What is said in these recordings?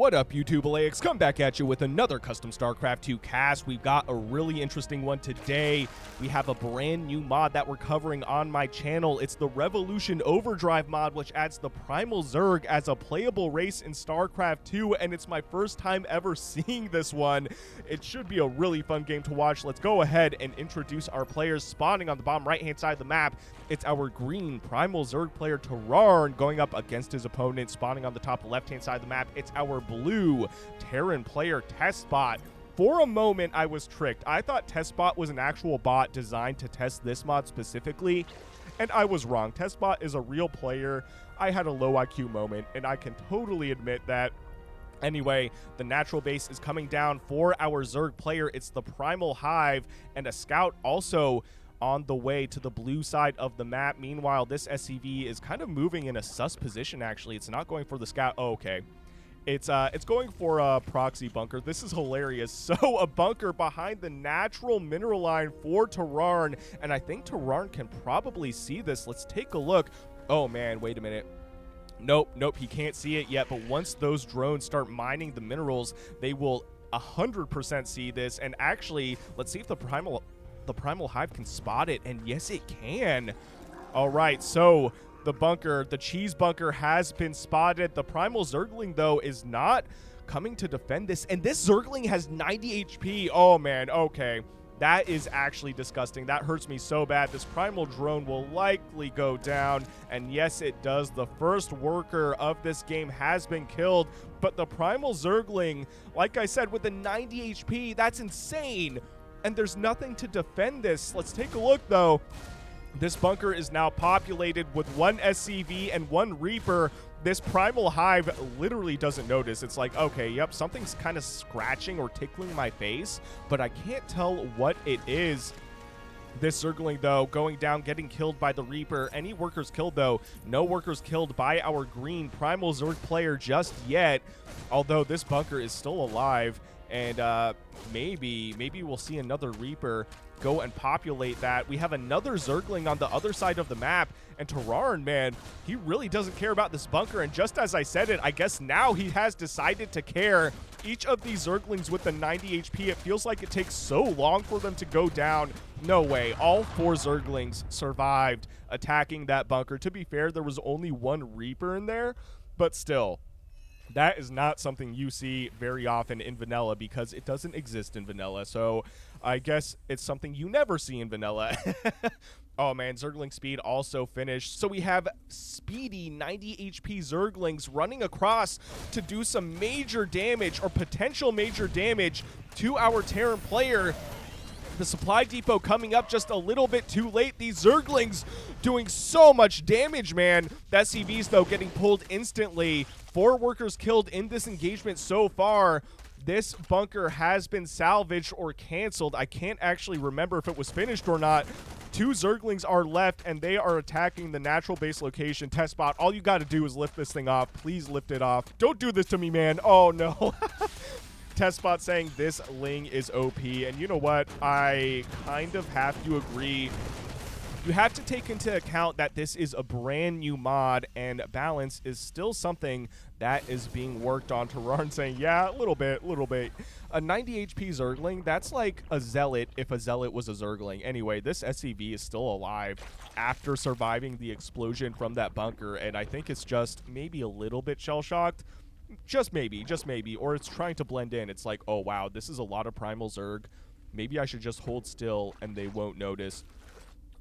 What up, YouTube? Elleix, come back at you with another custom StarCraft 2 cast. We've got a really interesting one today. We have a brand new mod that we're covering on my channel. It's the Revolution Overdrive Mod, which adds the Primal Zerg as a playable race in StarCraft 2, and it's my first time ever seeing this one. It should be a really fun game to watch. Let's go ahead and introduce our players. Spawning on the bottom right-hand side of the map, it's our green Primal Zerg player Terrarn going up against his opponent. Spawning on the top left-hand side of the map, it's our blue Terran player TestBot. For a moment, I was tricked. I thought TestBot was an actual bot designed to test this mod specifically, and I was wrong. TestBot is a real player. I had a low IQ moment, and I can totally admit that. Anyway, the natural base is coming down for our Zerg player. It's the Primal Hive, and a scout also on the way to the blue side of the map. Meanwhile, this SCV is kind of moving in a sus position, actually. It's not going for the scout. Oh, okay. It's going for a proxy bunker. This is hilarious. So a bunker behind the natural mineral line for Terrarn, and I think Terrarn can probably see this. Let's take a look. Oh man, wait a minute. Nope, he can't see it yet, but once those drones start mining the minerals, they will 100% see this. And actually, let's see if the Primal Hive can spot it, and yes, it can. All right, so the bunker, the cheese bunker, has been spotted. The Primal Zergling, though, is not coming to defend this, and this Zergling has 90 HP. Oh, man, okay. That is actually disgusting. That hurts me so bad. This Primal drone will likely go down, and yes, it does. The first worker of this game has been killed, but the Primal Zergling, like I said, with the 90 HP, that's insane, and there's nothing to defend this. Let's take a look, though. This bunker is now populated with one SCV and one Reaper. This Primal Hive literally doesn't notice. It's like, okay, yep, something's kind of scratching or tickling my face, but I can't tell what it is. This Zergling, though, going down, getting killed by the Reaper. Any workers killed, though. No workers killed by our green Primal Zerg player just yet, although this bunker is still alive, and maybe we'll see another Reaper go and populate that. We have another Zergling on the other side of the map, and Terrarn, man, he really doesn't care about this bunker, and just as I said it, I guess now he has decided to care. Each of these Zerglings with the 90 HP, it feels like it takes so long for them to go down. No way. All 4 Zerglings survived attacking that bunker. To be fair, there was only one Reaper in there, but still, that is not something you see very often in vanilla because it doesn't exist in vanilla. So I guess it's something you never see in vanilla. Oh man, Zergling speed also finished. So we have speedy 90 HP Zerglings running across to do some major damage or potential major damage to our Terran player. The supply depot coming up just a little bit too late. These Zerglings doing so much damage, man. The SCVs, though, getting pulled instantly. 4 workers killed in this engagement so far. This bunker has been salvaged or canceled. I can't actually remember if it was finished or not. 2 Zerglings are left, and they are attacking the natural base location. TestBot, all you got to do is lift this thing off. Please lift it off. Don't do this to me, man. Oh, no. TestBot saying this Ling is OP, and you know what? I kind of have to agree. You have to take into account that this is a brand new mod, and balance is still something that is being worked on. Terrarn saying, yeah, a little bit. A 90 HP Zergling, that's like a Zealot if a Zealot was a Zergling. Anyway, this SCV is still alive after surviving the explosion from that bunker, and I think it's just maybe a little bit shell-shocked. Just maybe, or it's trying to blend in. It's like, oh wow, this is a lot of Primal Zerg. Maybe I should just hold still and they won't notice.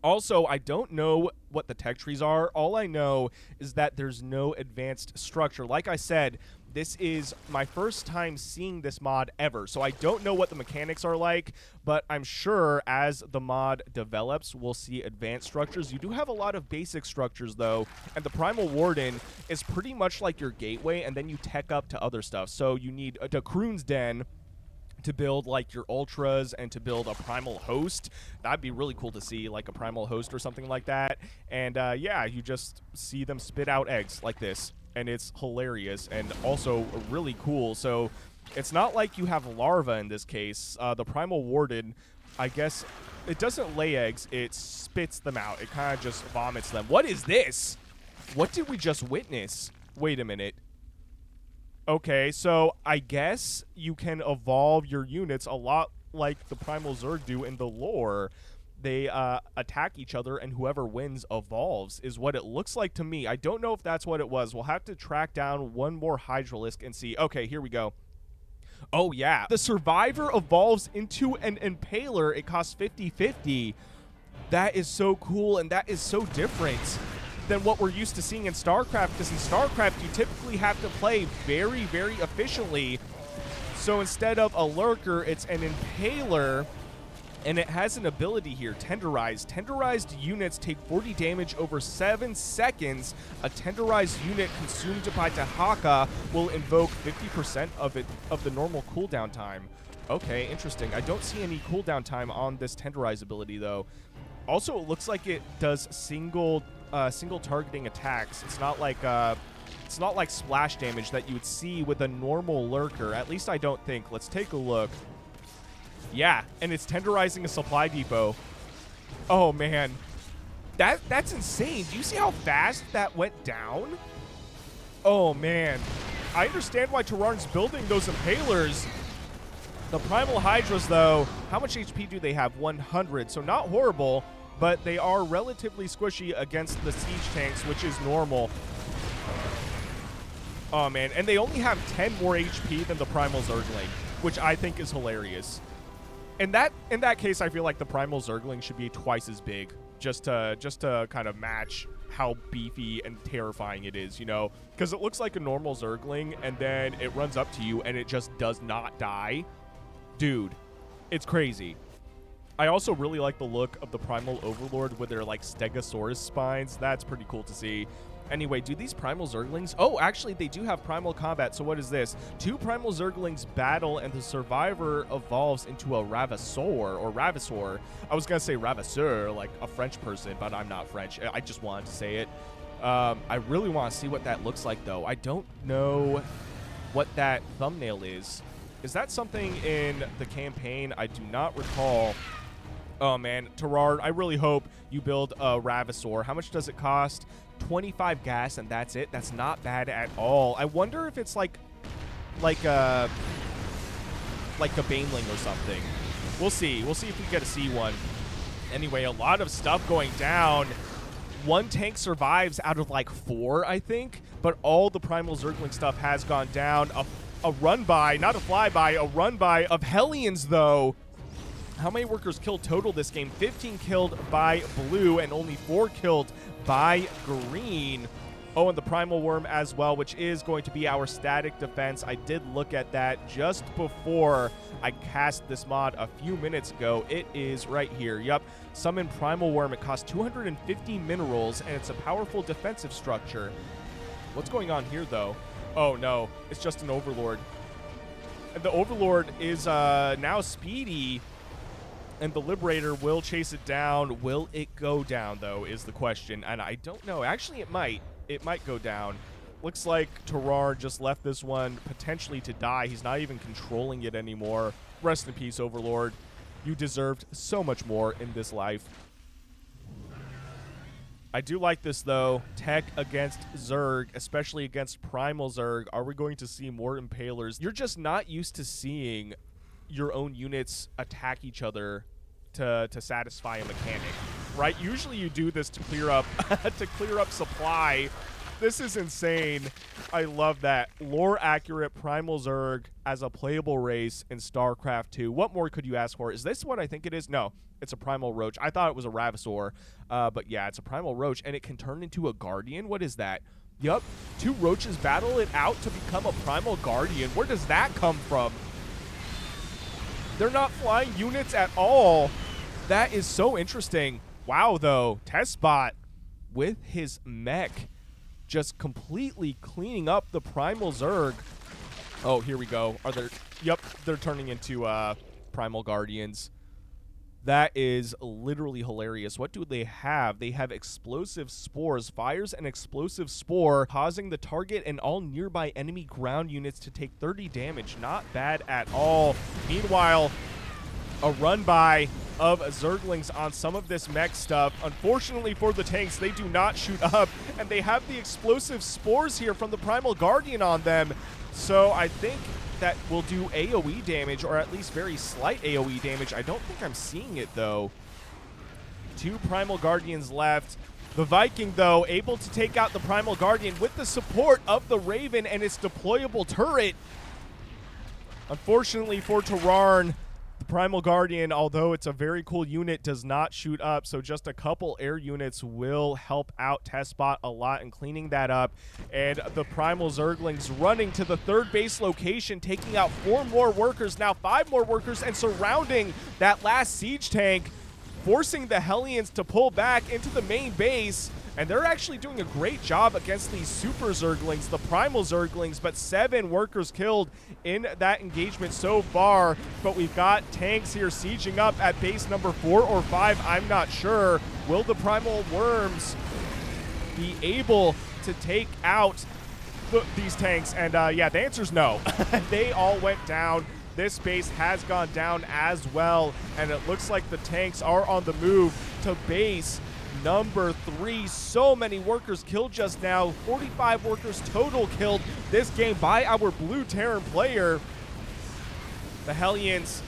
Also, I don't know what the tech trees are. All I know is that there's no advanced structure. Like I said, this is my first time seeing this mod ever, so I don't know what the mechanics are like, but I'm sure as the mod develops, we'll see advanced structures. You do have a lot of basic structures, though, and the Primal Warden is pretty much like your gateway, and then you tech up to other stuff. So you need a Kroon's Den to build like your ultras and to build a primal host. That'd be really cool to see, like a primal host or something like that. And yeah, you just see them spit out eggs like this, and it's hilarious and also really cool. So it's not like you have larvae in this case. The Primal Warden, I guess it doesn't lay eggs, it spits them out. It kind of just vomits them. What is this? What did we just witness? Wait a minute. Okay, so I guess you can evolve your units a lot like the Primal Zerg do in the lore. They attack each other, and whoever wins evolves, is what it looks like to me. I don't know if that's what it was. We'll have to track down one more Hydralisk and see. Okay, here we go. Oh, yeah. The Survivor evolves into an Impaler. It costs 50/50. That is so cool, and that is so different than what we're used to seeing in StarCraft, because in StarCraft, you typically have to play very, very efficiently. So instead of a Lurker, it's an Impaler, and it has an ability here, Tenderize. Tenderized units take 40 damage over 7 seconds. A tenderized unit consumed by Tahaka will invoke 50% of the normal cooldown time. Okay, interesting. I don't see any cooldown time on this Tenderize ability, though. Also, it looks like it does single targeting attacks. It's not like splash damage that you would see with a normal Lurker. At least I don't think. Let's take a look. Yeah, and it's tenderizing a supply depot. Oh man, that's insane. Do you see how fast that went down? Oh man, I understand why Terrarn's building those Impalers. The Primal Hydras, though, how much HP do they have? 100, so not horrible, but they are relatively squishy against the siege tanks, which is normal. Oh man, and they only have 10 more HP than the Primal Zergling, which I think is hilarious. In that case, I feel like the Primal Zergling should be twice as big, just to kind of match how beefy and terrifying it is, you know? Because it looks like a normal Zergling, and then it runs up to you, and it just does not die. Dude, it's crazy. I also really like the look of the Primal Overlord with their, like, Stegosaurus spines. That's pretty cool to see. Anyway, do these Primal Zerglings... Oh, actually, they do have Primal Combat, so what is this? 2 Primal Zerglings battle, and the Survivor evolves into a Ravisseur, or Ravisseur. I was going to say Ravisseur, like a French person, but I'm not French. I just wanted to say it. I really want to see what that looks like, though. I don't know what that thumbnail is. Is that something in the campaign? I do not recall. Oh, man. Terrarn, I really hope you build a Ravisseur. How much does it cost? 25 gas, and that's it. That's not bad at all. I wonder if it's like a Baneling or something. We'll see. We'll see if we get to see one. Anyway, a lot of stuff going down. 1 tank survives out of like 4, I think, but all the Primal Zergling stuff has gone down. A run-by, not a fly-by, a run-by of Hellions, though. How many workers killed total this game? 15 killed by blue and only 4 killed by green. Oh, and the Primal Worm as well, which is going to be our static defense. I did look at that just before I cast this mod a few minutes ago. It is right here. Yup. Summon Primal Worm. It costs 250 minerals, and it's a powerful defensive structure. What's going on here, though? Oh, no. It's just an Overlord. And the Overlord is now speedy, and the Liberator will chase it down. Will it go down, though, is the question. And I don't know. Actually, it might. It might go down. Looks like Terrarn just left this one potentially to die. He's not even controlling it anymore. Rest in peace, Overlord. You deserved so much more in this life. I do like this, though. Tech against Zerg, especially against Primal Zerg. Are we going to see more Impalers? You're just not used to seeing your own units attack each other to satisfy a mechanic, right? Usually you do this to clear up supply. This is insane. I love that. Lore accurate Primal Zerg as a playable race in StarCraft 2. What more could you ask for? Is this what I think it is? No, it's a Primal Roach. I thought it was a Ravisseur, but yeah, it's a Primal Roach, and it can turn into a Guardian. What is that? Yup, 2 Roaches battle it out to become a Primal Guardian. Where does that come from? They're not flying units at all. That is so interesting. Wow, though. TestBot with his mech just completely cleaning up the Primal Zerg. Oh, here we go. Are there... Yep, they're turning into Primal Guardians. That is literally hilarious. What do they have? They have explosive spores. Fires an explosive spore, causing the target and all nearby enemy ground units to take 30 damage. Not bad at all. Meanwhile, a run-by of Zerglings on some of this mech stuff. Unfortunately for the tanks, they do not shoot up, and they have the explosive spores here from the Primal Guardian on them. So I think that will do AoE damage, or at least very slight AoE damage. I don't think I'm seeing it, though. 2 Primal Guardians left. The Viking, though, able to take out the Primal Guardian with the support of the Raven and its deployable turret. Unfortunately for Terrarn, the Primal Guardian, although it's a very cool unit, does not shoot up, so just a couple air units will help out TestBot a lot in cleaning that up. And the Primal Zerglings running to the 3rd base location, taking out 4 more workers, now 5 more workers, and surrounding that last siege tank, forcing the Hellions to pull back into the main base. And they're actually doing a great job against these Super Zerglings, the Primal Zerglings, but 7 workers killed in that engagement so far. But we've got tanks here sieging up at base number 4 or 5, I'm not sure. Will the Primal Worms be able to take out these tanks? And yeah, the answer's no. They all went down. This base has gone down as well, and it looks like the tanks are on the move to base number 3. So many workers killed just now. 45 workers total killed this game by our blue Terran player. The Hellions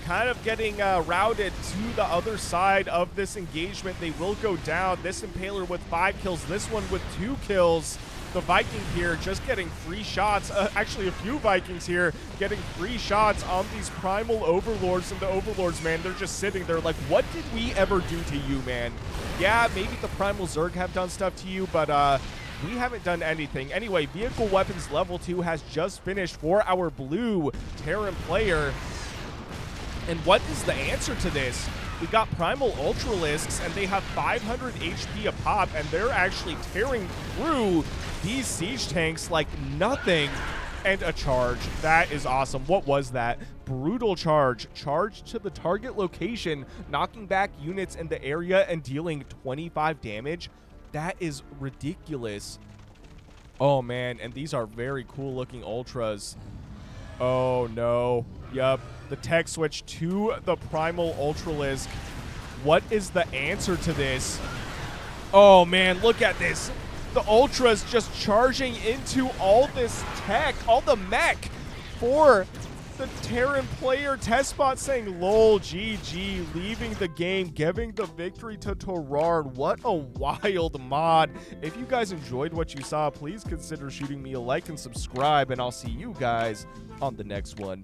kind of getting routed to the other side of this engagement. They will go down. This Impaler with 5 kills, this one with 2 kills. The Viking here just getting free shots. Actually, a few Vikings here getting free shots on these Primal Overlords. And the Overlords, man, they're just sitting there like, what did we ever do to you, man? Yeah, maybe the Primal Zerg have done stuff to you, but we haven't done anything. Anyway, Vehicle Weapons Level 2 has just finished for our blue Terran player. And what is the answer to this? We got Primal Ultralisks, and they have 500 HP a pop, and they're actually tearing through these siege tanks like nothing. And a charge. That is awesome. What was that? Brutal charge. Charge to the target location, knocking back units in the area and dealing 25 damage. That is ridiculous. Oh, man. And these are very cool looking Ultras. Oh, no. Yup. The tech switch to the Primal Ultralisk. What is the answer to this? Oh, man. Look at this. The Ultras just charging into all this tech, all the mech for the Terran player. TestBot saying, lol, GG, leaving the game, giving the victory to Terrarn. What a wild mod. If you guys enjoyed what you saw, please consider shooting me a like and subscribe, and I'll see you guys on the next one.